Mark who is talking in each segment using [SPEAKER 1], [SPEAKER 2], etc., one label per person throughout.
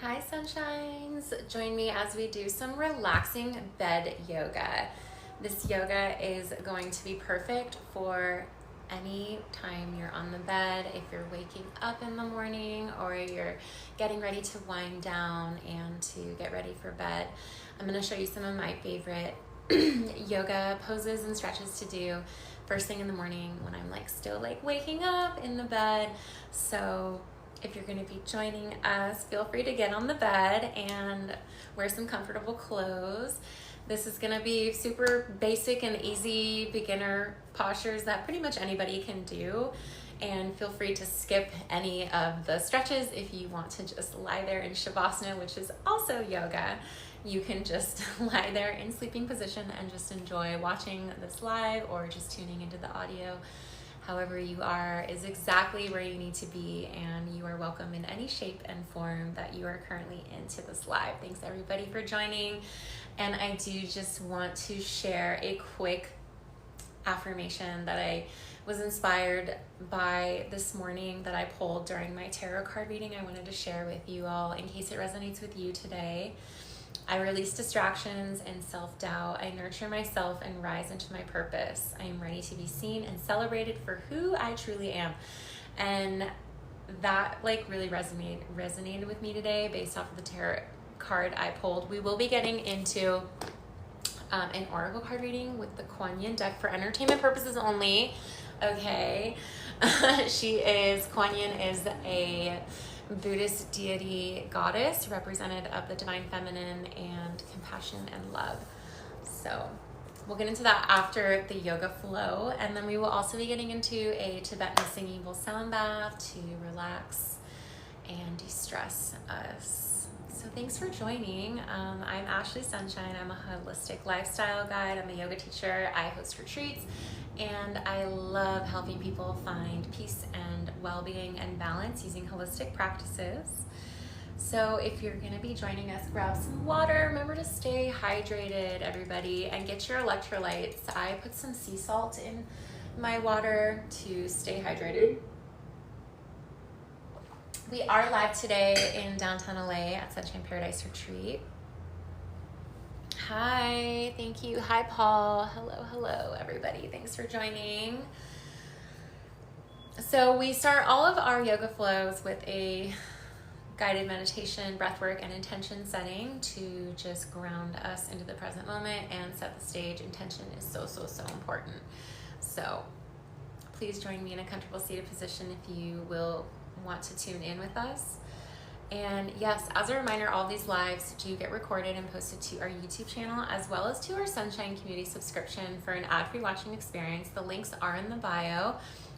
[SPEAKER 1] Hi Sunshines! Join me as we do some relaxing bed yoga. This yoga is going to be perfect for any time you're on the bed, if you're waking up in the morning or you're getting ready to wind down and to get ready for bed. I'm going to show you some of my favorite yoga poses and stretches to do first thing in the morning when I'm still waking up in the bed. So if you're going to be joining us, feel free to get on the bed and wear some comfortable clothes. This is going to be super basic and easy beginner postures that pretty much anybody can do. And feel free to skip any of the stretches if you want to just lie there in Shavasana, which is also yoga. You can just lie there in sleeping position and just enjoy watching this live or just tuning into the audio. However you are is exactly where you need to be, and you are welcome in any shape and form that you are currently into this live. Thanks everybody for joining. And I do just want to share a quick affirmation that I was inspired by this morning that I pulled during my tarot card reading. I wanted to share with you all in case it resonates with you today. I release distractions and self-doubt. I nurture myself and rise into my purpose. I am ready to be seen and celebrated for who I truly am. And that really resonated with me today based off of the tarot card I pulled. We will be getting into an oracle card reading with the Kuan Yin deck for entertainment purposes only. Okay. Kuan Yin is a Buddhist deity goddess, representative of the divine feminine and compassion and love. So we'll get into that after the yoga flow, and then we will also be getting into a Tibetan singing bowl sound bath to relax and de-stress us. So thanks for joining. I'm Ashlee Sunshine. I'm a holistic lifestyle guide. I'm a yoga teacher. I host retreats, and I love helping people find peace and well-being and balance using holistic practices. So if you're going to be joining us, grab some water. Remember to stay hydrated, everybody, and get your electrolytes. I put some sea salt in my water to stay hydrated. We are live today in downtown LA at Sunshine Paradise Retreat. Hi, thank you. Hi, Paul. Hello, everybody. Thanks for joining. So we start all of our yoga flows with a guided meditation, breathwork, and intention setting to just ground us into the present moment and set the stage. Intention is so important. So please join me in a comfortable seated position if you will want to tune in with us. And yes, as a reminder, all these lives do get recorded and posted to our YouTube channel as well as to our Sunshine Community subscription for an ad-free watching experience. The links are in the bio.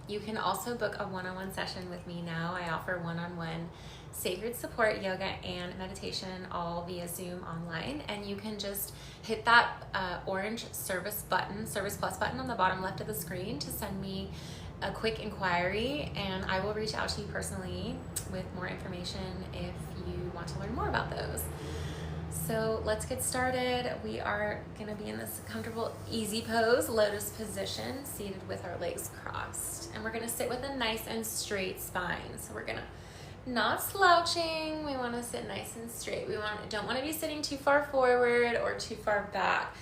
[SPEAKER 1] You can also book a one-on-one session with me now. I offer one-on-one sacred support, yoga, and meditation all via Zoom online. And you can just hit that orange service plus button on the bottom left of the screen to send me a quick inquiry, and I will reach out to you personally with more information if you want to learn more about those. So let's get started. We are going to be in this comfortable, easy pose, lotus position, seated with our legs crossed. And we're going to sit with a nice and straight spine. So we're going to, not slouching, we want to sit nice and straight. Don't want to be sitting too far forward or too far back.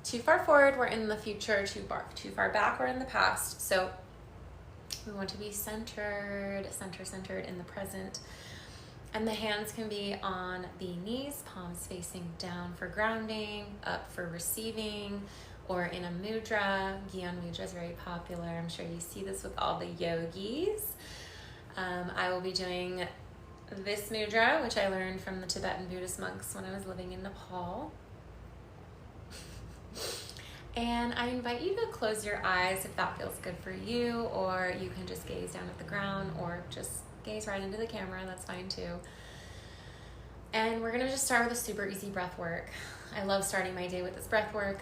[SPEAKER 1] Too far forward, we're in the future. Too far back, we're in the past. So we want to be centered in the present. And the hands can be on the knees, palms facing down for grounding, up for receiving, or in a mudra. Gyan mudra is very popular. I'm sure you see this with all the yogis. I will be doing this mudra, which I learned from the Tibetan Buddhist monks when I was living in Nepal. And I invite you to close your eyes if that feels good for you, or you can just gaze down at the ground or just gaze right into the camera. That's fine too. And we're gonna just start with a super easy breath work. I love starting my day with this breath work.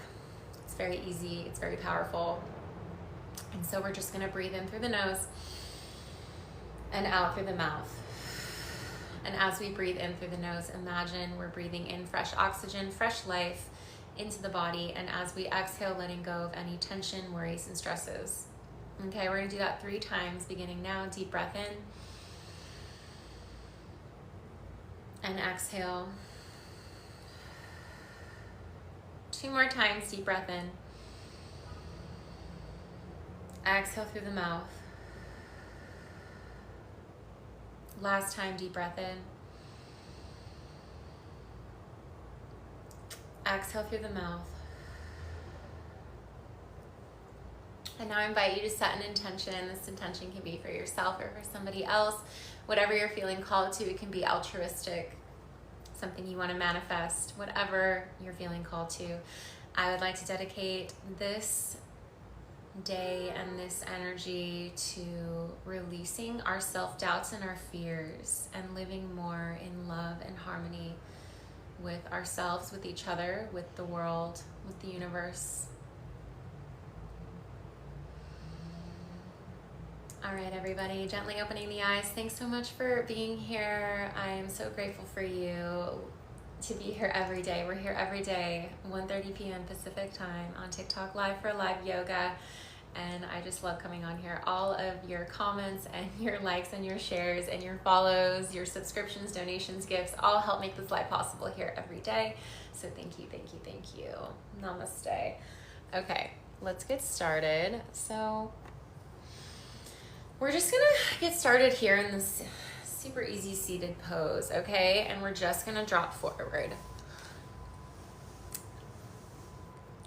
[SPEAKER 1] It's very easy, it's very powerful. And so we're just gonna breathe in through the nose and out through the mouth. And as we breathe in through the nose, imagine we're breathing in fresh oxygen, fresh life into the body, and as we exhale, letting go of any tension, worries, and stresses. Okay, we're gonna do that 3 times, beginning now. Deep breath in. And exhale. 2 more times, deep breath in. Exhale through the mouth. Last time, deep breath in. Exhale through the mouth. And now I invite you to set an intention. This intention can be for yourself or for somebody else. Whatever you're feeling called to, it can be altruistic, something you want to manifest, whatever you're feeling called to. I would like to dedicate this day and this energy to releasing our self-doubts and our fears and living more in love and harmony with ourselves, with each other, with the world, with the universe. All right, everybody, gently opening the eyes. Thanks so much for being here. I am so grateful for you to be here every day. We're here every day, 1:30 p.m. Pacific time on TikTok Live for live yoga. And I just love coming on here. All of your comments and your likes and your shares and your follows, your subscriptions, donations, gifts, all help make this live possible here every day. So thank you, thank you, thank you. Namaste. Okay, let's get started. So we're just gonna get started here in this super easy seated pose, okay? And we're just gonna drop forward.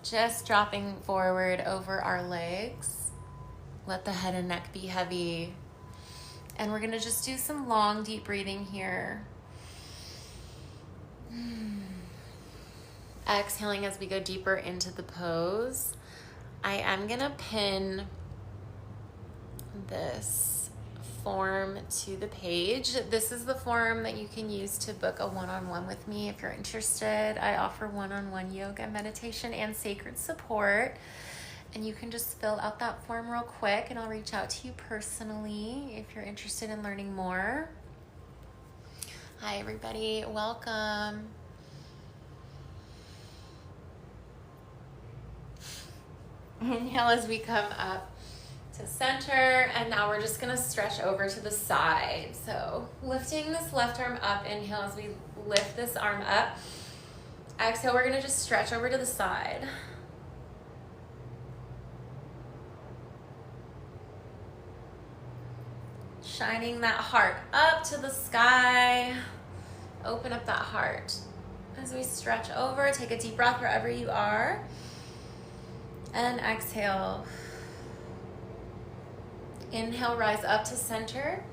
[SPEAKER 1] Just dropping forward over our legs. Let the head and neck be heavy. And we're gonna just do some long, deep breathing here. Exhaling as we go deeper into the pose. I am gonna pin this form to the page. This is the form that you can use to book a one-on-one with me if you're interested. I offer one-on-one yoga, meditation, and sacred support. And you can just fill out that form real quick and I'll reach out to you personally if you're interested in learning more. Hi, everybody. Welcome. Inhale as we come up to center, and now we're just gonna stretch over to the side. So lifting this left arm up, inhale as we lift this arm up. Exhale, we're gonna just stretch over to the side. Shining that heart up to the sky. Open up that heart. As we stretch over, take a deep breath wherever you are. And exhale. Inhale, rise up to center.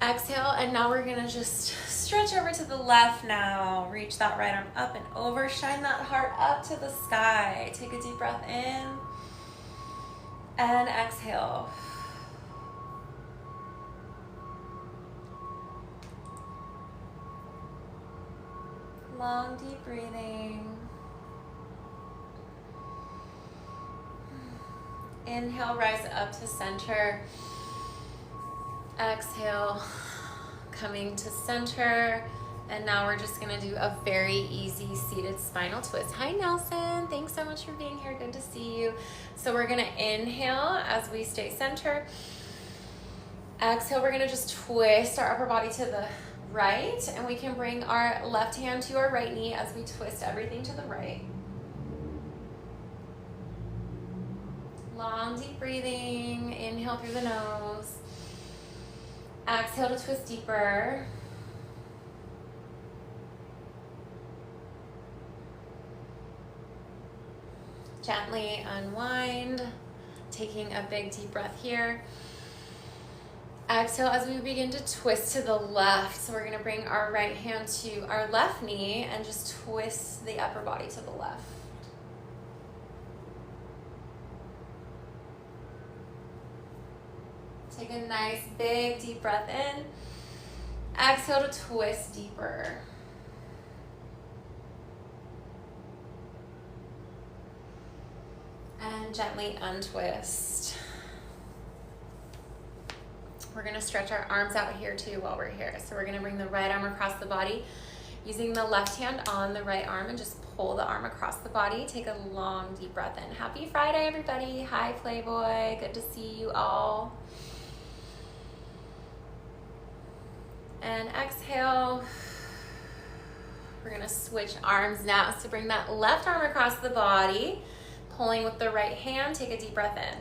[SPEAKER 1] Exhale, and now we're gonna just stretch over to the left now. Reach that right arm up and over. Shine that heart up to the sky. Take a deep breath in. And exhale. Long, deep breathing. Inhale, rise up to center. Exhale, coming to center. And now we're just gonna do a very easy seated spinal twist. Hi, Nelson. Thanks so much for being here. Good to see you. So we're gonna inhale as we stay center. Exhale, we're gonna just twist our upper body to the right. And we can bring our left hand to our right knee as we twist everything to the right. Long, deep breathing. Inhale through the nose. Exhale to twist deeper. Gently unwind. Taking a big deep breath here. Exhale as we begin to twist to the left. So we're going to bring our right hand to our left knee and just twist the upper body to the left. Take a nice big deep breath in. Exhale to twist deeper. And gently untwist. We're gonna stretch our arms out here too while we're here. So we're gonna bring the right arm across the body, using the left hand on the right arm, and just pull the arm across the body. Take a long deep breath in. Happy Friday, everybody. Hi, Playboy. Good to see you all. And exhale. We're gonna switch arms now. So bring that left arm across the body, pulling with the right hand. Take a deep breath in.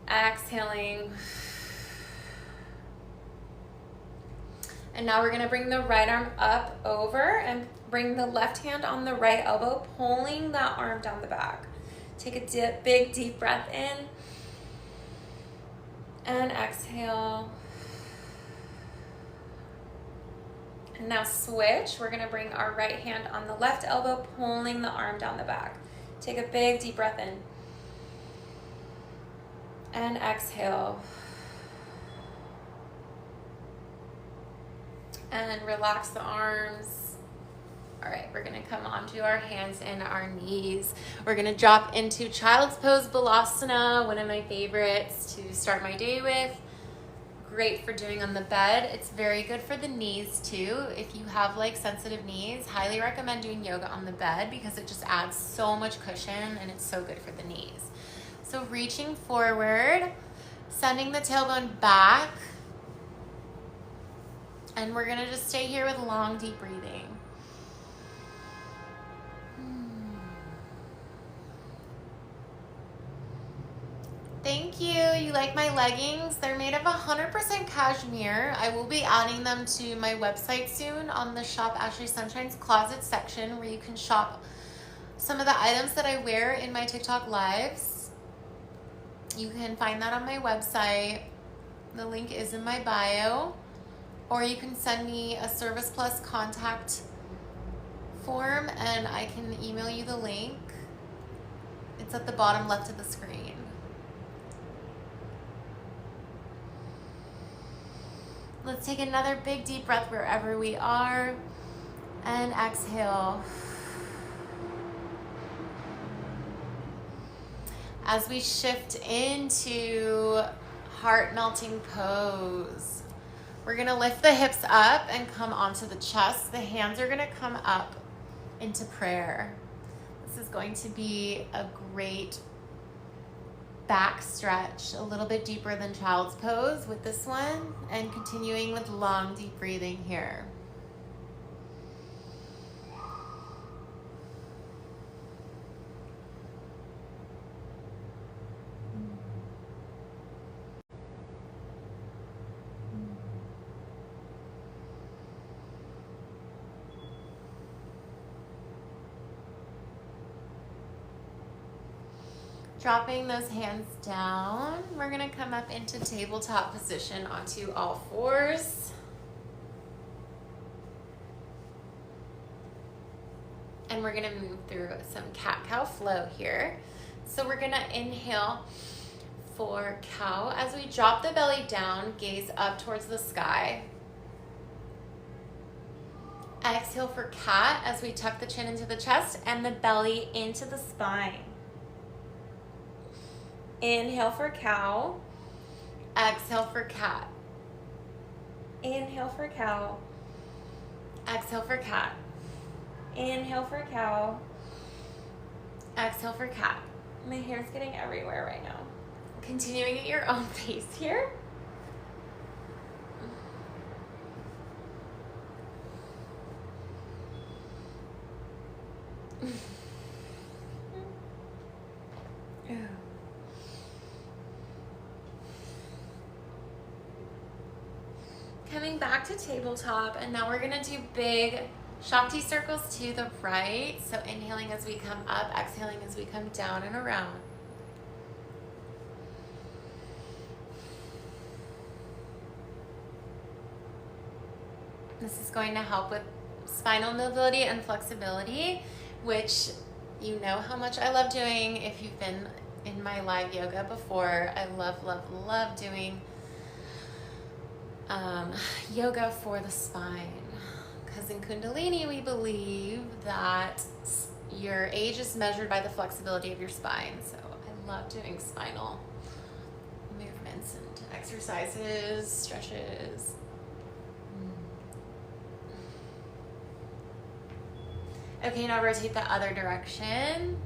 [SPEAKER 1] Exhaling. And now we're gonna bring the right arm up over and bring the left hand on the right elbow, pulling that arm down the back. Take a big deep breath in. And exhale. And now switch. We're gonna bring our right hand on the left elbow, pulling the arm down the back. Take a big deep breath in. And exhale. And relax the arms. All right, we're gonna come onto our hands and our knees. We're gonna drop into Child's Pose Balasana, one of my favorites to start my day with. Great for doing on the bed. It's very good for the knees too. If you have like sensitive knees, highly recommend doing yoga on the bed because it just adds so much cushion and it's so good for the knees. So reaching forward, sending the tailbone back, and we're gonna just stay here with long, deep breathing. Thank you. You like my leggings? They're made of 100% cashmere. I will be adding them to my website soon on the Shop Ashlee Sunshine's closet section where you can shop some of the items that I wear in my TikTok lives. You can find that on my website. The link is in my bio. Or you can send me a Service Plus contact form and I can email you the link. It's at the bottom left of the screen. Let's take another big deep breath wherever we are and exhale. As we shift into heart melting pose, we're gonna lift the hips up and come onto the chest. The hands are gonna come up into prayer. This is going to be a great back stretch, a little bit deeper than Child's Pose with this one, and continuing with long, deep breathing here. Dropping those hands down, we're gonna come up into tabletop position onto all fours. And we're gonna move through some cat-cow flow here. So we're gonna inhale for cow. As we drop the belly down, gaze up towards the sky. Exhale for cat as we tuck the chin into the chest and the belly into the spine. Inhale for cow. Exhale for cat. Inhale for cow. Exhale for cat. Inhale for cow. Exhale for cat. My hair's getting everywhere right now. Continuing at your own pace here. Coming back to tabletop, and now we're gonna do big Shakti circles to the right. So inhaling as we come up, exhaling as we come down and around. This is going to help with spinal mobility and flexibility, which you know how much I love doing if you've been in my live yoga before. I love, love, love doing yoga for the spine, because in Kundalini we believe that your age is measured by the flexibility of your spine. So I love doing spinal movements and exercises, stretches. Okay, now rotate the other direction.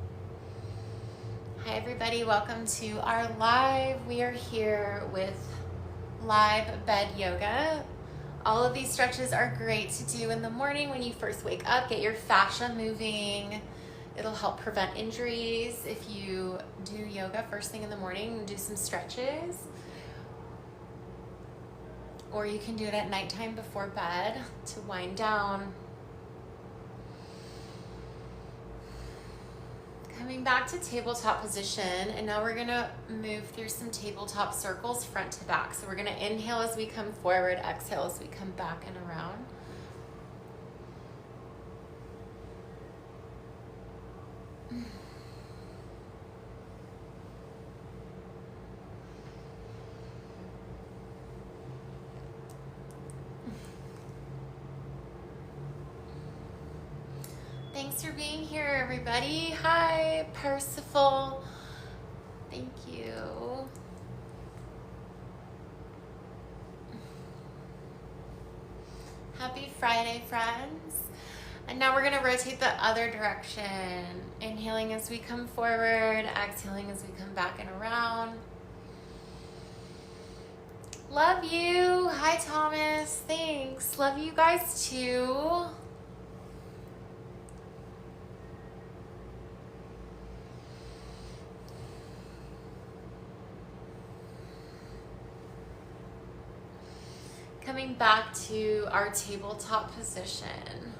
[SPEAKER 1] Hi everybody, welcome to our live. We are here with live bed yoga. All of these stretches are great to do in the morning when you first wake up. Get your fascia moving. It'll help prevent injuries if you do yoga first thing in the morning and do some stretches. Or you can do it at nighttime before bed to wind down. Coming back to tabletop position, and now we're gonna move through some tabletop circles front to back. So we're gonna inhale as we come forward, exhale as we come back and around. Thanks for being here, everybody. Hi, Percival. Thank you. Happy Friday, friends. And now we're gonna rotate the other direction. Inhaling as we come forward, exhaling as we come back and around. Love you. Hi, Thomas. Thanks. Love you guys too. Coming back to our tabletop position.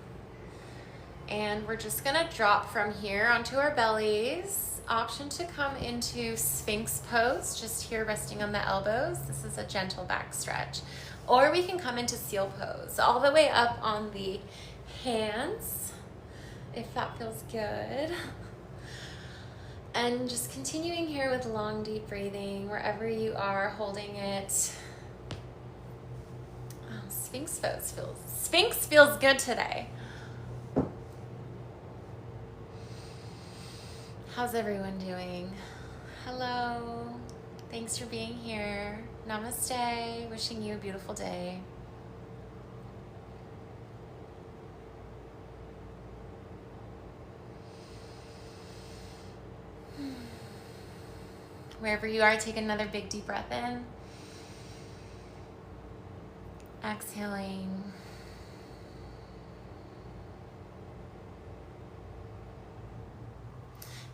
[SPEAKER 1] And we're just gonna drop from here onto our bellies. Option to come into Sphinx pose, just here resting on the elbows. This is a gentle back stretch. Or we can come into seal pose, all the way up on the hands, if that feels good. And just continuing here with long, deep breathing, wherever you are, holding it. Sphinx feels good today. How's everyone doing? Hello. Thanks for being here. Namaste. Wishing you a beautiful day. Wherever you are, take another big deep breath in. Exhaling.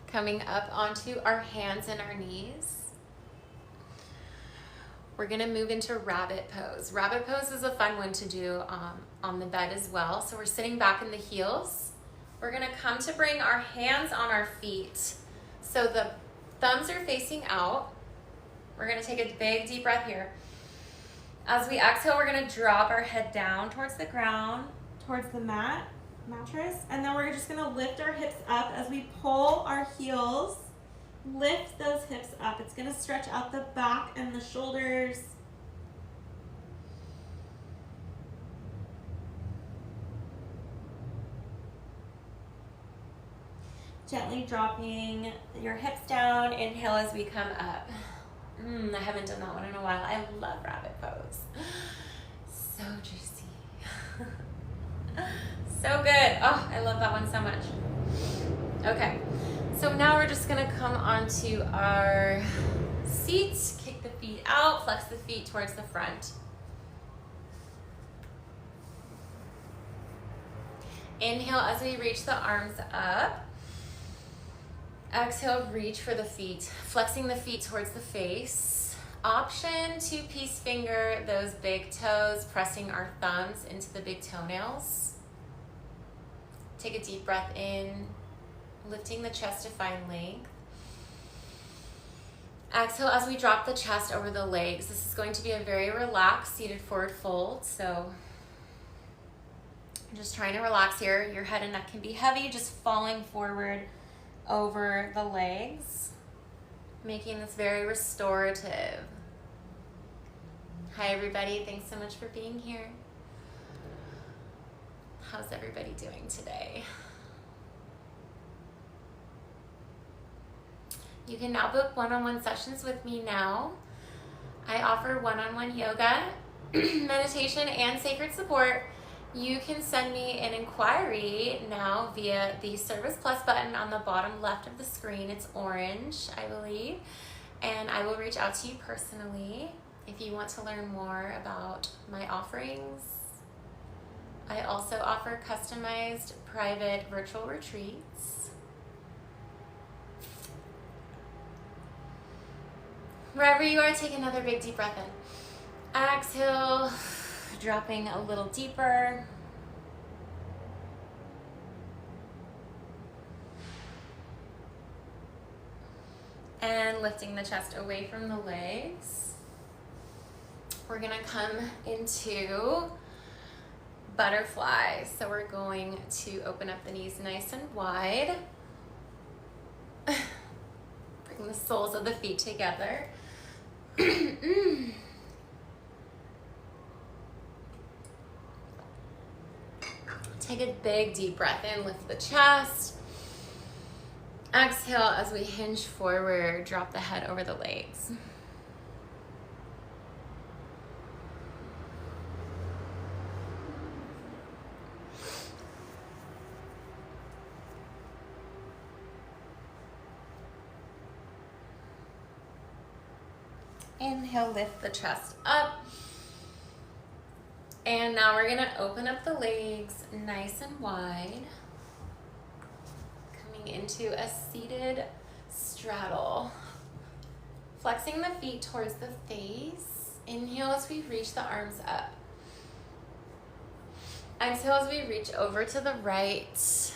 [SPEAKER 1] Coming up onto our hands and our knees. We're gonna move into rabbit pose. Rabbit pose is a fun one to do on the bed as well. So we're sitting back in the heels. We're gonna come to bring our hands on our feet. So the thumbs are facing out. We're gonna take a big deep breath here. As we exhale, we're gonna drop our head down towards the ground, towards the mattress, and then we're just gonna lift our hips up as we pull our heels. Lift those hips up. It's gonna stretch out the back and the shoulders. Gently dropping your hips down. Inhale as we come up. I haven't done that one in a while. I love rabbit pose. So juicy. So good. Oh, I love that one so much. Okay, so now we're just gonna come onto our seats, kick the feet out, flex the feet towards the front. Inhale as we reach the arms up. Exhale, reach for the feet, flexing the feet towards the face. Option to peace finger those big toes, pressing our thumbs into the big toenails. Take a deep breath in, lifting the chest to find length. Exhale as we drop the chest over the legs. This is going to be a very relaxed seated forward fold. So I'm just trying to relax here. Your head and neck can be heavy, just falling forward over the legs, making this very restorative. Hi everybody, thanks so much for being here. How's everybody doing today? You can now book one-on-one sessions with me now. I offer one-on-one yoga, meditation, and sacred support. You can send me an inquiry now via the Service Plus button on the bottom left of the screen. It's orange, I believe, and I will reach out to you personally. If you want to learn more about my offerings, I also offer customized private virtual retreats. Wherever you are, take another big deep breath in. Exhale, dropping a little deeper. And lifting the chest away from the legs. We're gonna come into butterfly. So we're going to open up the knees nice and wide. Bring the soles of the feet together. Take a big deep breath in, lift the chest. Exhale as we hinge forward, drop the head over the legs. Inhale, lift the chest up. And now we're gonna open up the legs nice and wide. Coming into a seated straddle. Flexing the feet towards the face. Inhale as we reach the arms up. Exhale as we reach over to the right.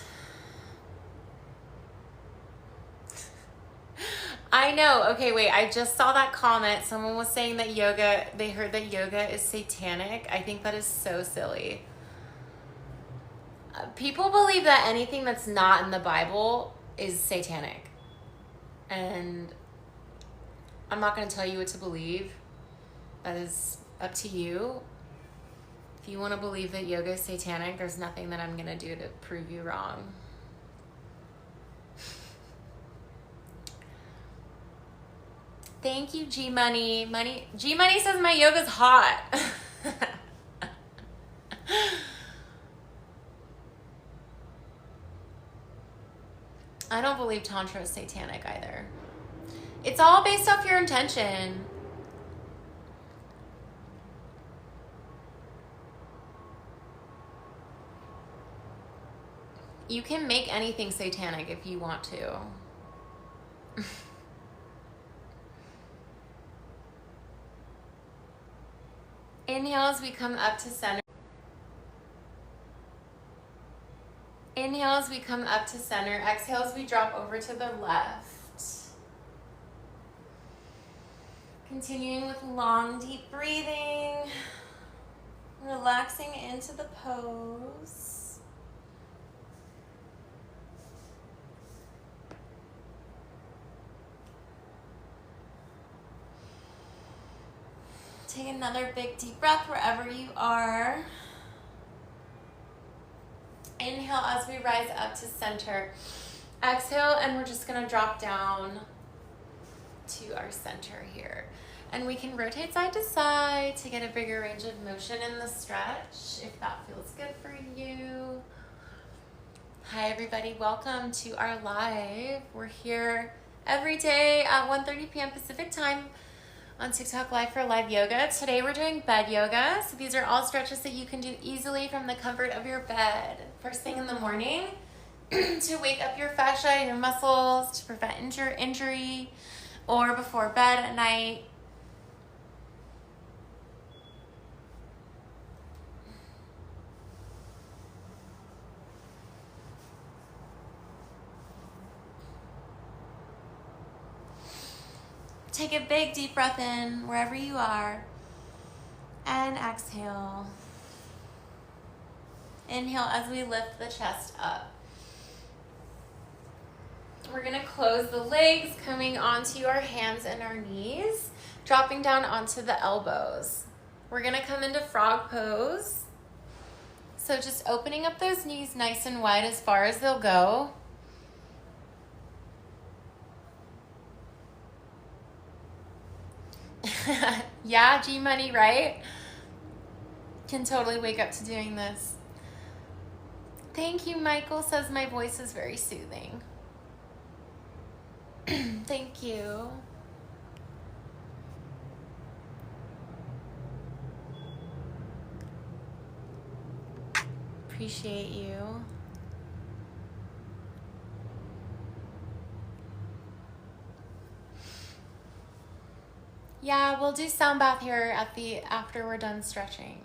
[SPEAKER 1] I know. Okay, wait. I just saw that comment. Someone was saying that yoga, they heard that yoga is satanic. I think that is so silly. People believe that anything that's not in the Bible is satanic. And I'm not going to tell you what to believe. That is up to you. If you want to believe that yoga is satanic, there's nothing that I'm going to do to prove you wrong. Thank you, G Money. G Money says my yoga's hot. I don't believe Tantra is satanic either. It's all based off your intention. You can make anything satanic if you want to. Inhale as we come up to center. Inhale as we come up to center. Exhale as we drop over to the left. Continuing with long, deep breathing. Relaxing into the pose. Take another big deep breath wherever you are. Inhale as we rise up to center. Exhale, and we're just gonna drop down to our center here. And we can rotate side to side to get a bigger range of motion in the stretch, if that feels good for you. Hi everybody, welcome to our live. We're here every day at 1:30 p.m. Pacific time on TikTok Live for live yoga. Today we're doing bed yoga. So these are all stretches that you can do easily from the comfort of your bed. First thing in the morning to wake up your fascia and your muscles to prevent injury, or before bed at night. Take a big deep breath in wherever you are, and exhale. Inhale as we lift the chest up. We're gonna close the legs, coming onto our hands and our knees, dropping down onto the elbows. We're gonna come into frog pose. So just opening up those knees nice and wide as far as they'll go. Yeah, G Money, right? Can totally wake up to doing this. Thank you, Michael says my voice is very soothing. Thank you. appreciate you. Yeah, we'll do sound bath here after we're done stretching.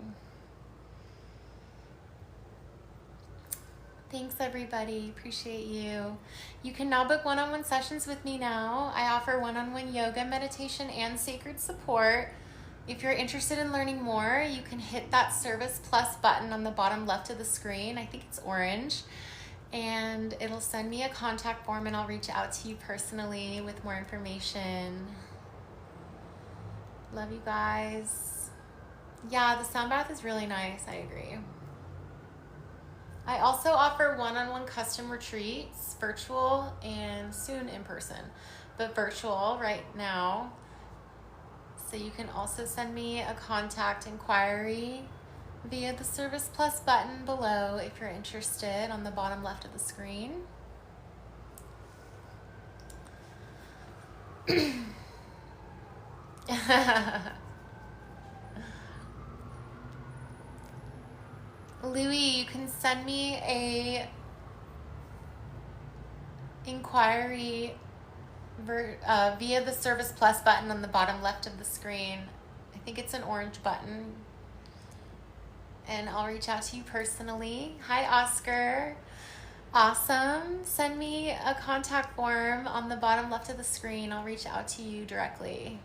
[SPEAKER 1] Thanks everybody, appreciate you. You can now book one-on-one sessions with me now. I offer one-on-one yoga, meditation, and sacred support. If you're interested in learning more, you can hit that Service Plus button on the bottom left of the screen. I think it's orange. And it'll send me a contact form and I'll reach out to you personally with more information. Love you guys. Yeah, the sound bath is really nice, I agree. I also offer one-on-one custom retreats, virtual and soon in person, but virtual right now. So you can also send me a contact inquiry via the Service Plus button below if you're interested on the bottom left of the screen. Louis, you can send me a inquiry via the Service Plus button on the bottom left of the screen. I think it's an orange button. And I'll reach out to you personally. Hi, Oscar. Awesome. Send me a contact form on the bottom left of the screen. I'll reach out to you directly.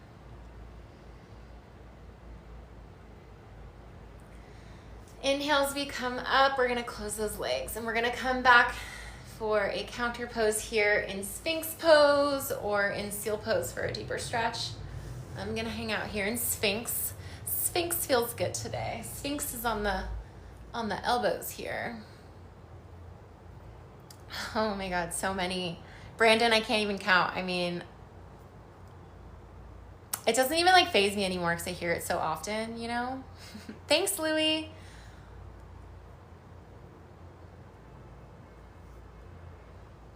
[SPEAKER 1] Inhale as we come up, we're gonna close those legs and we're gonna come back for a counter pose here in Sphinx pose or in seal pose for a deeper stretch. I'm gonna hang out here in Sphinx. Sphinx feels good today. Sphinx is on the elbows here. Oh my God, so many. Brandon, I can't even count. I mean, it doesn't even like faze me anymore because I hear it so often, you know? Thanks, Louie.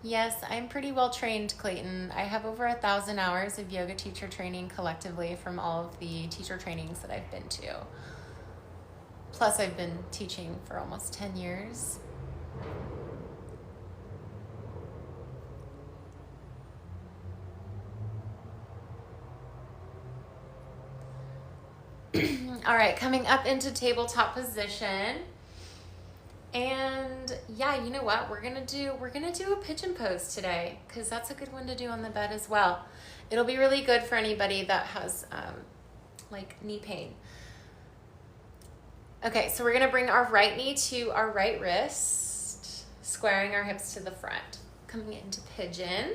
[SPEAKER 1] Yes, I'm pretty well trained, Clayton. I have over 1,000 hours of yoga teacher training collectively from all of the teacher trainings that I've been to. Plus, I've been teaching for almost 10 years. All right, coming up into tabletop position. And yeah, you know what? We're gonna do a pigeon pose today because that's a good one to do on the bed as well. It'll be really good for anybody that has like knee pain. Okay, so we're gonna bring our right knee to our right wrist, squaring our hips to the front, coming into pigeon.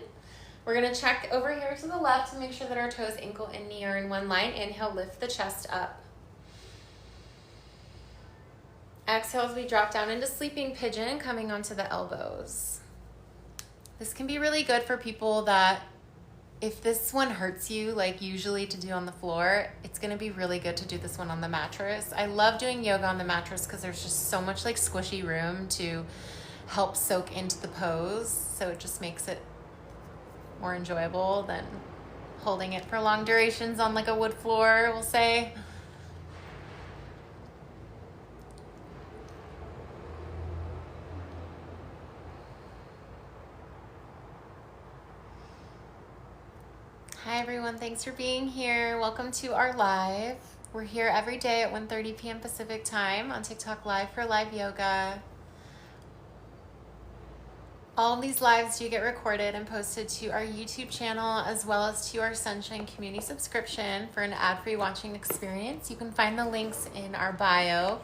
[SPEAKER 1] We're gonna check over here to the left to make sure that our toes, ankle and knee are in one line. Inhale, lift the chest up. Exhale as we drop down into sleeping pigeon, coming onto the elbows. This can be really good for people that, if this one hurts you, like usually to do on the floor, it's gonna be really good to do this one on the mattress. I love doing yoga on the mattress because there's just so much like squishy room to help soak into the pose. So it just makes it more enjoyable than holding it for long durations on like a wood floor, we'll say. Hi everyone, thanks for being here. Welcome to our live. We're here every day at 1:30 p.m. Pacific time on TikTok Live for live yoga. All of these lives do get recorded and posted to our YouTube channel as well as to our Sunshine community subscription for an ad-free watching experience. You can find the links in our bio,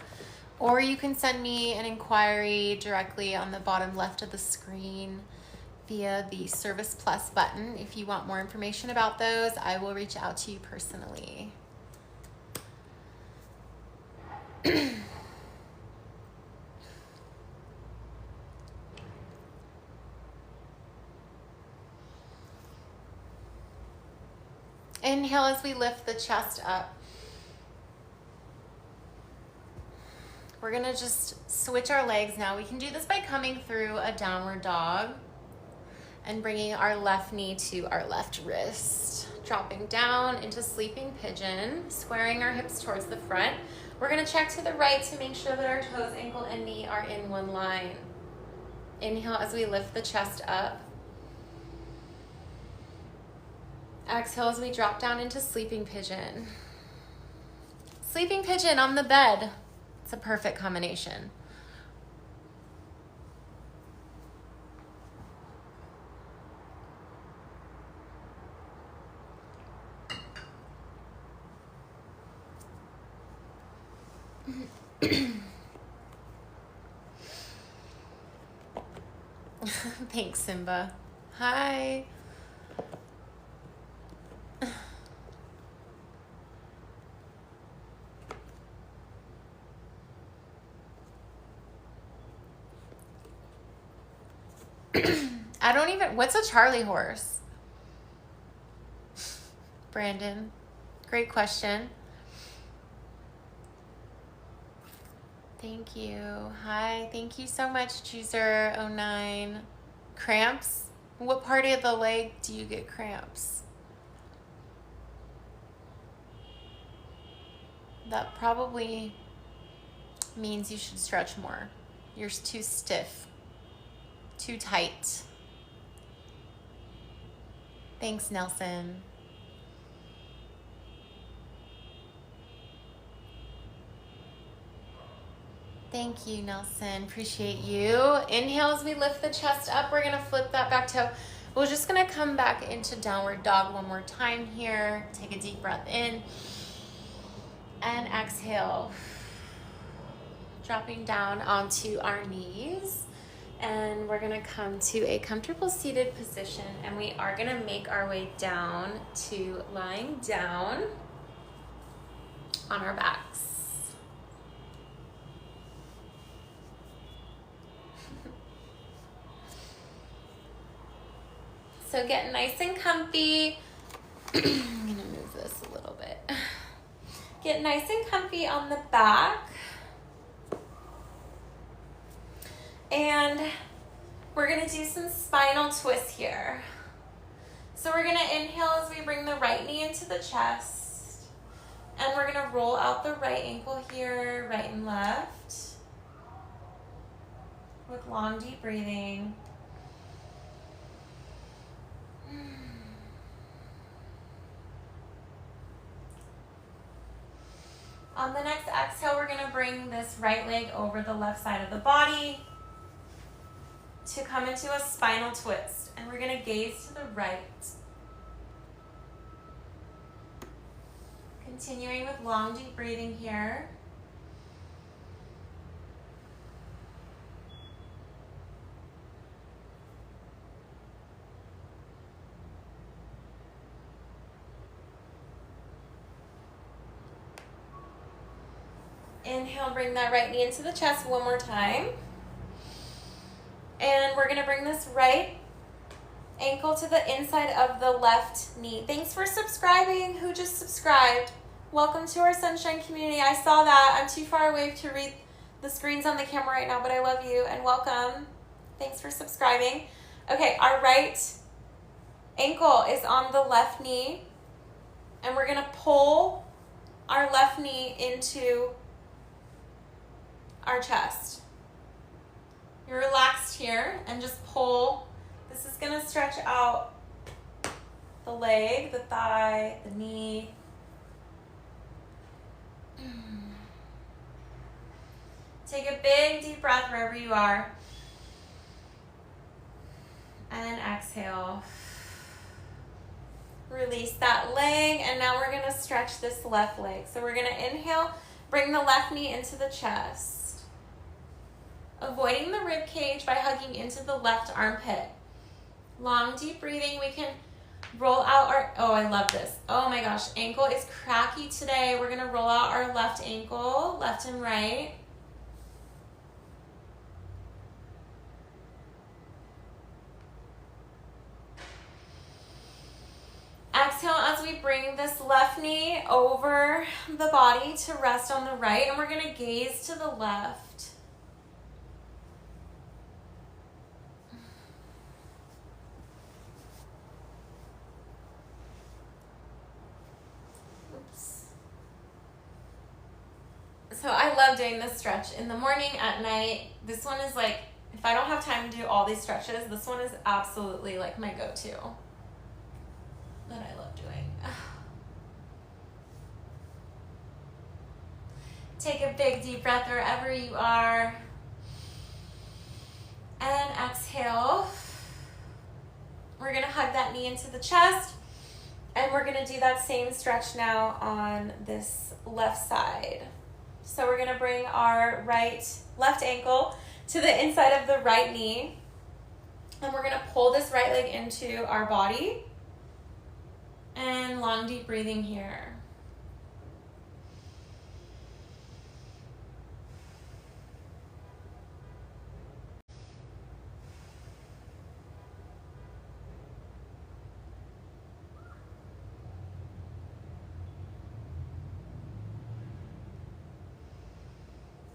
[SPEAKER 1] or you can send me an inquiry directly on the bottom left of the screen via the Service Plus button. If you want more information about those, I will reach out to you personally. Inhale as we lift the chest up. We're gonna just switch our legs now. We can do this by coming through a downward dog and bringing our left knee to our left wrist. Dropping down into sleeping pigeon, squaring our hips towards the front. We're going to check to the right to make sure that our toes, ankle, and knee are in one line. Inhale as we lift the chest up. Exhale as we drop down into sleeping pigeon. Sleeping pigeon on the bed. It's a perfect combination. Thanks, Simba. Hi. I don't even, what's a Charlie horse? Brandon, great question. Thank you. Hi, thank you so much, Chooser09. Cramps? What part of the leg do you get cramps? That probably means you should stretch more. You're too stiff, too tight. Thanks, Nelson. Thank you, Nelson. Appreciate you. Inhale as we lift the chest up. We're going to flip that back toe. We're just going to come back into downward dog one more time here. Take a deep breath in. And exhale. Dropping down onto our knees. And we're going to come to a comfortable seated position. And we are going to make our way down to lying down on our backs. So get nice and comfy. I'm gonna move this a little bit. Get nice and comfy on the back. And we're gonna do some spinal twists here. So we're gonna inhale as we bring the right knee into the chest. And we're gonna roll out the right ankle here, right and left. With long, deep breathing. On the next exhale, we're going to bring this right leg over the left side of the body to come into a spinal twist. And we're going to gaze to the right. Continuing with long, deep breathing here. Inhale, bring that right knee into the chest one more time. And we're going to bring this right ankle to the inside of the left knee. Thanks for subscribing. Who just subscribed? Welcome to our Sunshine community. I saw that. I'm too far away to read the screens on the camera right now, but I love you and welcome. Thanks for subscribing. Okay, our right ankle is on the left knee. And we're going to pull our left knee into our chest. You're relaxed here and just pull. This is going to stretch out the leg, the thigh, the knee. Take a big deep breath wherever you are. And exhale. Release that leg, and now we're going to stretch this left leg. So we're going to inhale, bring the left knee into the chest. Avoiding the rib cage by hugging into the left armpit. Long, deep breathing. We can roll out our, oh, I love this. Oh my gosh, ankle is cracky today. We're going to roll out our left ankle, left and right. Exhale as we bring this left knee over the body to rest on the right, and we're going to gaze to the left. So I love doing this stretch in the morning, at night. This one is like, if I don't have time to do all these stretches, this one is absolutely like my go-to that I love doing. Take a big deep breath wherever you are. And exhale. We're gonna hug that knee into the chest, and we're gonna do that same stretch now on this left side. So we're gonna bring our left ankle to the inside of the right knee, and we're gonna pull this right leg into our body, and long deep breathing here.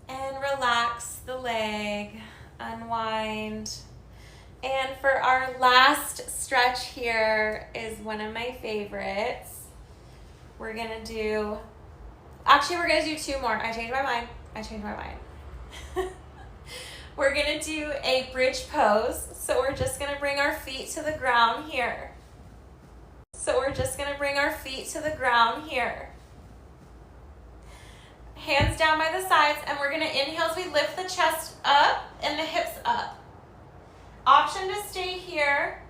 [SPEAKER 1] And relax the leg, unwind. And for our last stretch here is one of my favorites. We're gonna do two more. I changed my mind. We're gonna do a bridge pose. So we're just gonna bring our feet to the ground here. Hands down by the sides, and we're gonna inhale as we lift the chest up and the hips up. Option to stay here,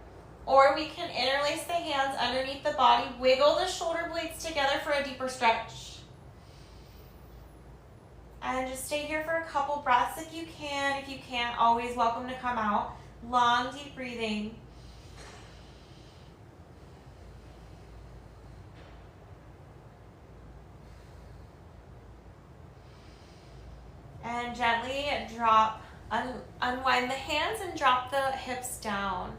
[SPEAKER 1] or we can interlace the hands underneath the body, wiggle the shoulder blades together for a deeper stretch. And just stay here for a couple breaths if you can. If you can't, always welcome to come out. Long, deep breathing. And gently unwind the hands and drop the hips down.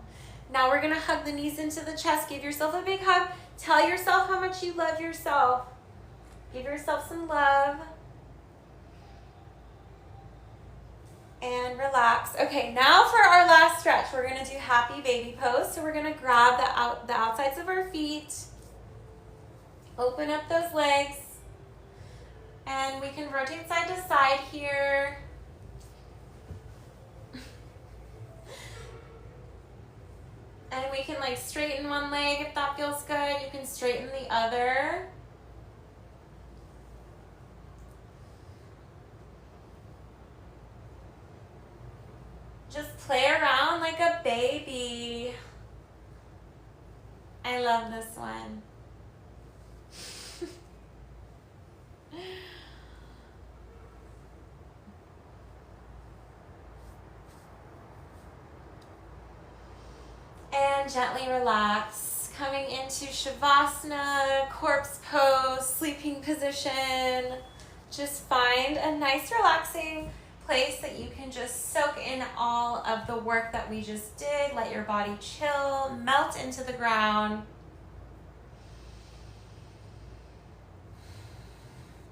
[SPEAKER 1] Now we're gonna hug the knees into the chest. Give yourself a big hug. Tell yourself how much you love yourself. Give yourself some love. And relax. Okay, now for our last stretch, we're gonna do happy baby pose. So we're gonna grab the outsides of our feet. Open up those legs. And we can rotate side to side here. And we can like straighten one leg if that feels good. You can straighten the other. Just play around like a baby. I love this one. And gently relax, coming into Shavasana, corpse pose, sleeping position. Just find a nice relaxing place that you can just soak in all of the work that we just did. Let your body chill, melt into the ground.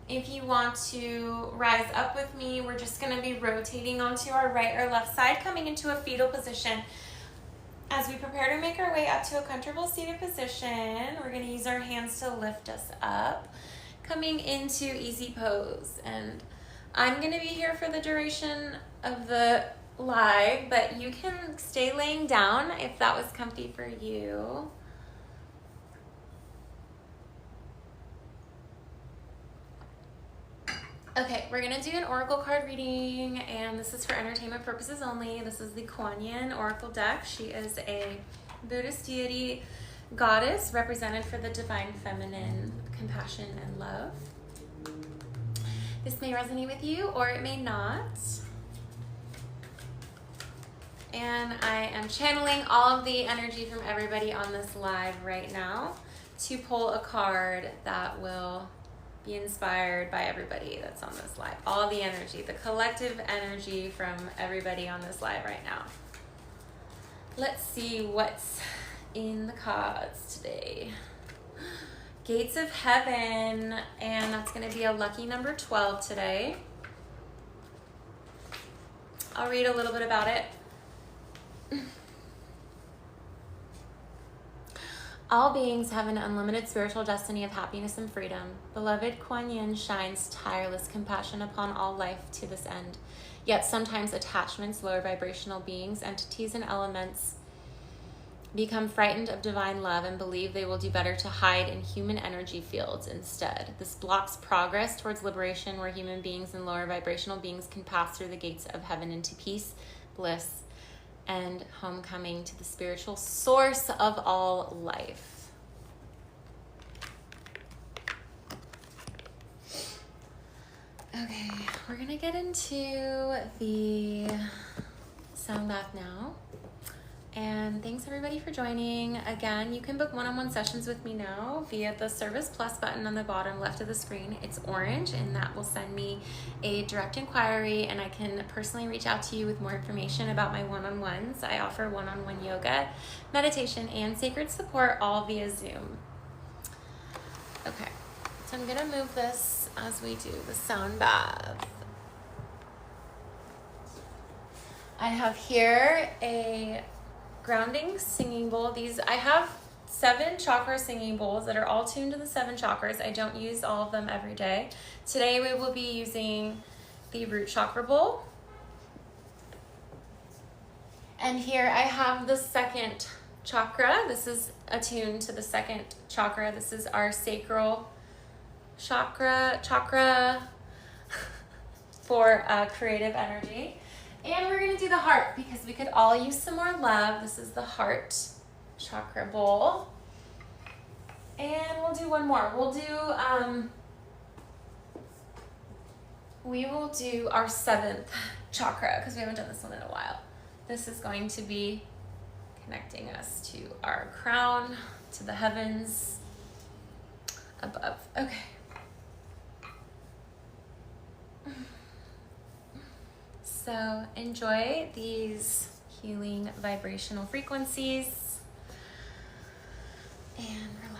[SPEAKER 1] If you want to rise up with me, we're just going to be rotating onto our right or left side, coming into a fetal position. As we prepare to make our way up to a comfortable seated position, we're going to use our hands to lift us up, coming into easy pose. And I'm going to be here for the duration of the live, but you can stay laying down if that was comfy for you. Okay, we're going to do an oracle card reading, and this is for entertainment purposes only. This is the Kuan Yin Oracle deck. She is a Buddhist deity goddess represented for the divine feminine, compassion and love. This may resonate with you or it may not. And I am channeling all of the energy from everybody on this live right now to pull a card that will be inspired by everybody that's on this live. All the energy, the collective energy from everybody on this live right now. Let's see what's in the cards today. Gates of Heaven, and that's going to be a lucky number 12 today. I'll read a little bit about it. All beings have an unlimited spiritual destiny of happiness and freedom. Beloved Kuan Yin shines tireless compassion upon all life to this end. Yet sometimes attachments, lower vibrational beings, entities, and elements become frightened of divine love and believe they will do better to hide in human energy fields instead. This blocks progress towards liberation, where human beings and lower vibrational beings can pass through the gates of heaven into peace, bliss, and homecoming to the spiritual source of all life. Okay, we're gonna get into the sound bath now. And thanks everybody for joining. Again, you can book one-on-one sessions with me now via the Service Plus button on the bottom left of the screen. It's orange, and that will send me a direct inquiry, and I can personally reach out to you with more information about my one-on-ones. I offer one-on-one yoga, meditation, and sacred support, all via Zoom. Okay, so I'm gonna move this as we do the sound bath. I have here a grounding singing bowl. I have 7 chakra singing bowls that are all tuned to the 7 chakras. I don't use all of them every day. Today we will be using the root chakra bowl. And here I have the 2nd chakra. This is attuned to the 2nd chakra. This is our sacral chakra for creative energy. And we're gonna do the heart because we could all use some more love. This is the heart chakra bowl. And we'll do one more. We will do our 7th chakra because we haven't done this one in a while. This is going to be connecting us to our crown, to the heavens above. Okay. So enjoy these healing vibrational frequencies and relax.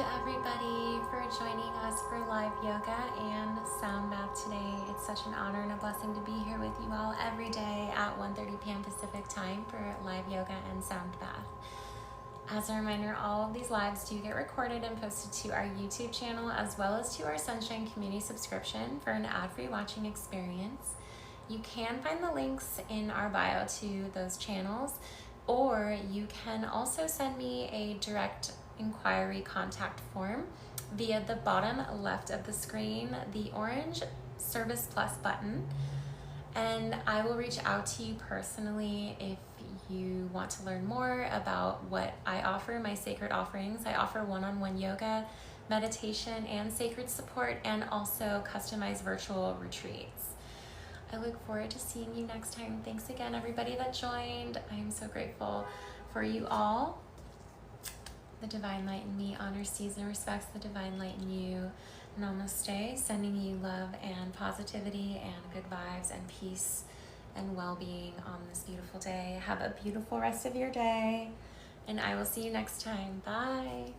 [SPEAKER 1] everybody for joining us for live yoga and sound bath today. It's such an honor and a blessing to be here with you all every day at 1:30 p.m. Pacific time for live yoga and sound bath. As a reminder, all of these lives do get recorded and posted to our YouTube channel as well as to our Sunshine Community subscription for an ad-free watching experience. You can find the links in our bio to those channels, or you can also send me a direct inquiry contact form via the bottom left of the screen, the orange Service Plus button, and I will reach out to you personally if you want to learn more about what I offer, my sacred offerings. I offer one-on-one yoga, meditation, and sacred support, and also customized virtual retreats. I look forward to seeing you next time. Thanks again, everybody that joined. I am so grateful for you all. The divine light in me honors, sees, and respects the divine light in you. Namaste, sending you love and positivity and good vibes and peace and well-being on this beautiful day. Have a beautiful rest of your day, and I will see you next time. Bye.